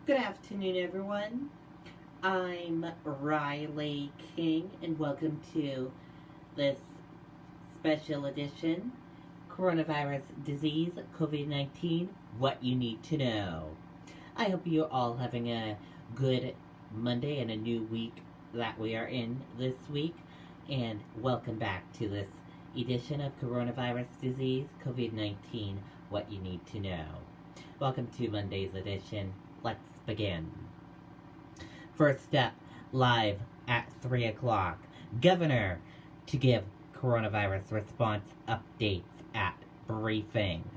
Good afternoon, everyone. I'm Riley King, and welcome to this special edition Coronavirus Disease COVID 19 What You Need to Know. I hope you're all having a good Monday and a new week that we are in this week, and welcome back to this edition of Coronavirus Disease COVID 19 What You Need to Know. Welcome to Monday's edition. Let's begin. First up, live at 3 o'clock, Governor to give coronavirus response updates at briefing.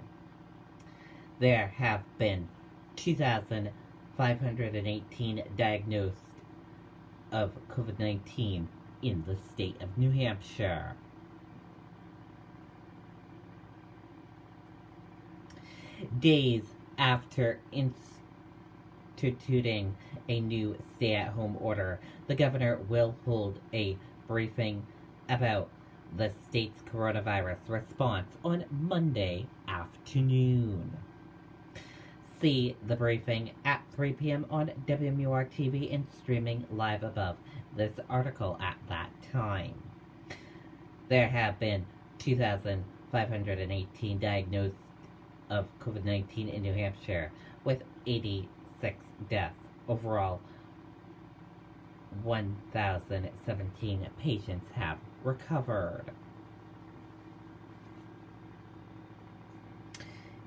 There have been 2,518 diagnosed of COVID-19 in the state of New Hampshire. Days after instituting a new stay-at-home order, the governor will hold a briefing about the state's coronavirus response on Monday afternoon. See the briefing at 3 p.m. on WMUR TV and streaming live above this article at that time. There have been 2,518 diagnosed of COVID-19 in New Hampshire, with 86 deaths. Overall, 1,017 patients have recovered.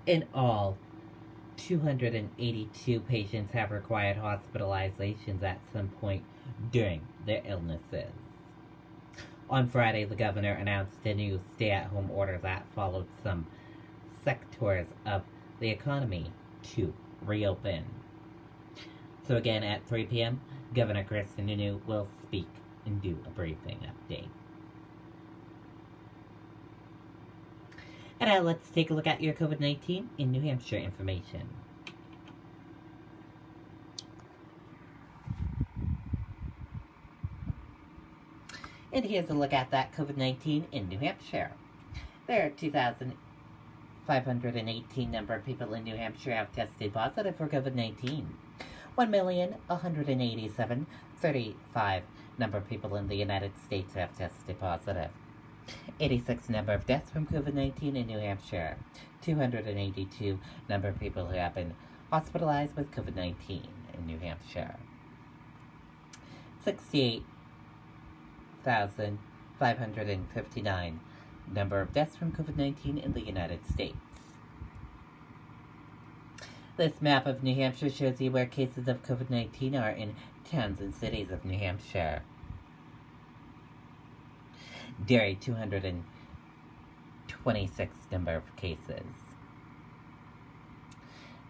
In all, 282 patients have required hospitalizations at some point during their illnesses. On Friday, the governor announced a new stay-at-home order that followed some sectors of the economy to reopen. So again, at 3 p.m., Governor Chris Sununu will speak and do a briefing update. And now let's take a look at your COVID-19 in New Hampshire information. And here's a look at that COVID-19 in New Hampshire. There are 2,518 number of people in New Hampshire have tested positive for COVID-19. 1,187,035 number of people in the United States have tested positive. 86 number of deaths from COVID-19 in New Hampshire. 282 number of people who have been hospitalized with COVID-19 in New Hampshire. 68,559 number of deaths from COVID-19 in the United States. This map of New Hampshire shows you where cases of COVID-19 are in towns and cities of New Hampshire. Derry, 226 number of cases.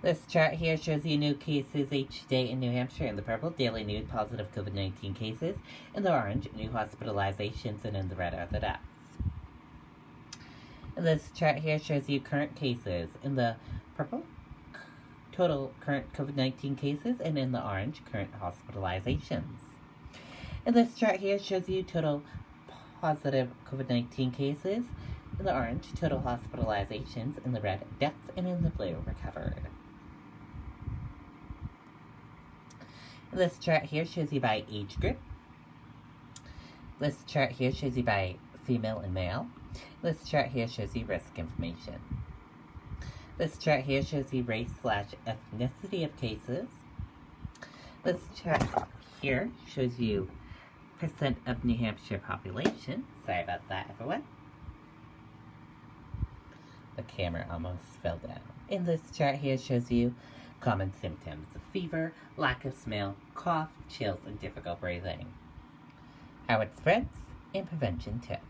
This chart here shows you new cases each day in New Hampshire. In the purple, daily new positive COVID-19 cases. In the orange, new hospitalizations, and in the red are the deaths. And this chart here shows you current cases. In the purple, total current COVID-19 cases, and in the orange, current hospitalizations. And this chart here shows you total positive COVID-19 cases, in the orange, total hospitalizations, in the red, deaths, and in the blue, recovered. And this chart here shows you by age group. This chart here shows you by female and male. This chart here shows you risk information. This chart here shows you race/ethnicity of cases. This chart here shows you percent of New Hampshire population. Sorry about that, everyone. The camera almost fell down. And this chart here shows you common symptoms: fever, lack of smell, cough, chills, and difficult breathing. How it spreads, and prevention tips.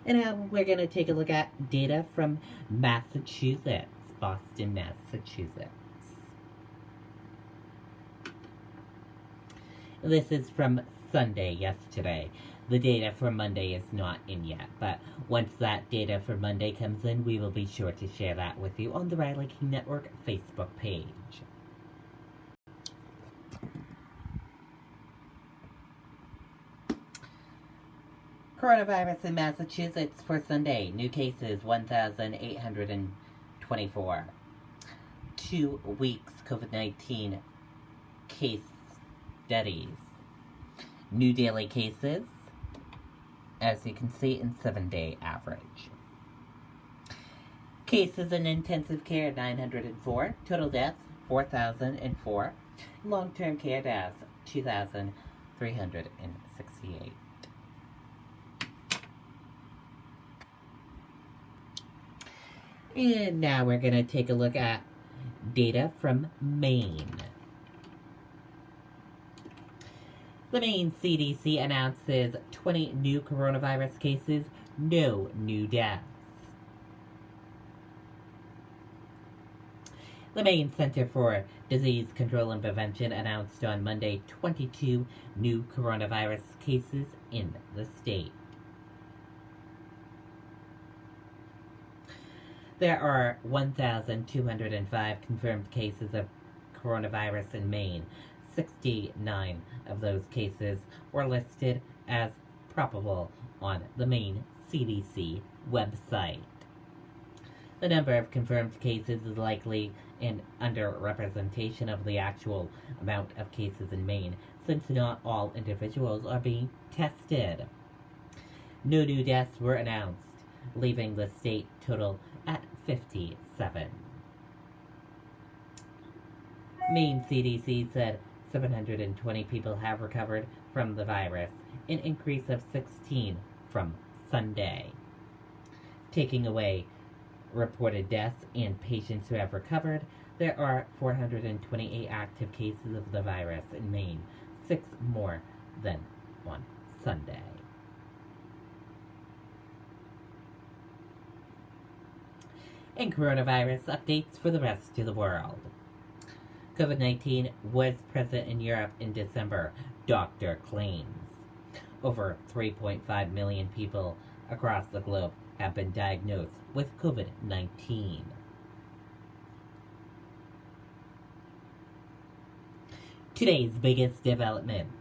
And now we're going to take a look at data from Massachusetts, Boston, Massachusetts. This is from Sunday, yesterday. The data for Monday is not in yet, but once that data for Monday comes in, we will be sure to share that with you on the Riley King Network Facebook page. Coronavirus in Massachusetts for Sunday. New cases, 1,824. 2 weeks COVID-19 case studies. New daily cases, as you can see, in 7-day average. Cases in intensive care, 904. Total deaths, 4,004. Long-term care deaths, 2,368. And now we're going to take a look at data from Maine. The Maine CDC announces 20 new coronavirus cases, no new deaths. The Maine Center for Disease Control and Prevention announced on Monday 22 new coronavirus cases in the state. There are 1,205 confirmed cases of coronavirus in Maine. 69 of those cases were listed as probable on the Maine CDC website. The number of confirmed cases is likely an underrepresentation of the actual amount of cases in Maine, since not all individuals are being tested. No new deaths were announced, leaving the state total at 57. Maine CDC said 720 people have recovered from the virus, an increase of 16 from Sunday. Taking away reported deaths and patients who have recovered, there are 428 active cases of the virus in Maine, 6 more than on Sunday. And coronavirus updates for the rest of the world. COVID-19 was present in Europe in December, doctor claims. Over 3.5 million people across the globe have been diagnosed with COVID-19. Today's biggest developments.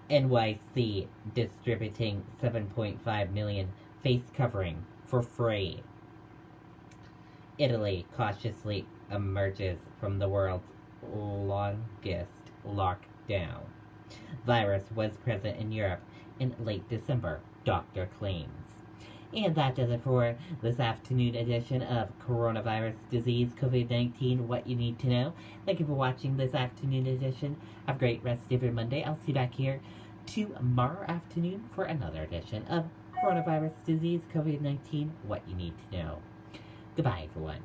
NYC distributing 7.5 million face covering for free. Italy cautiously emerges from the world's longest lockdown. Virus was present in Europe in late December, doctor claims. And that does it for this afternoon edition of Coronavirus Disease COVID-19, What You Need to Know. Thank you for watching this afternoon edition. Have a great rest of your Monday. I'll see you back here tomorrow afternoon for another edition of Coronavirus Disease COVID-19, What You Need to Know. Goodbye, everyone.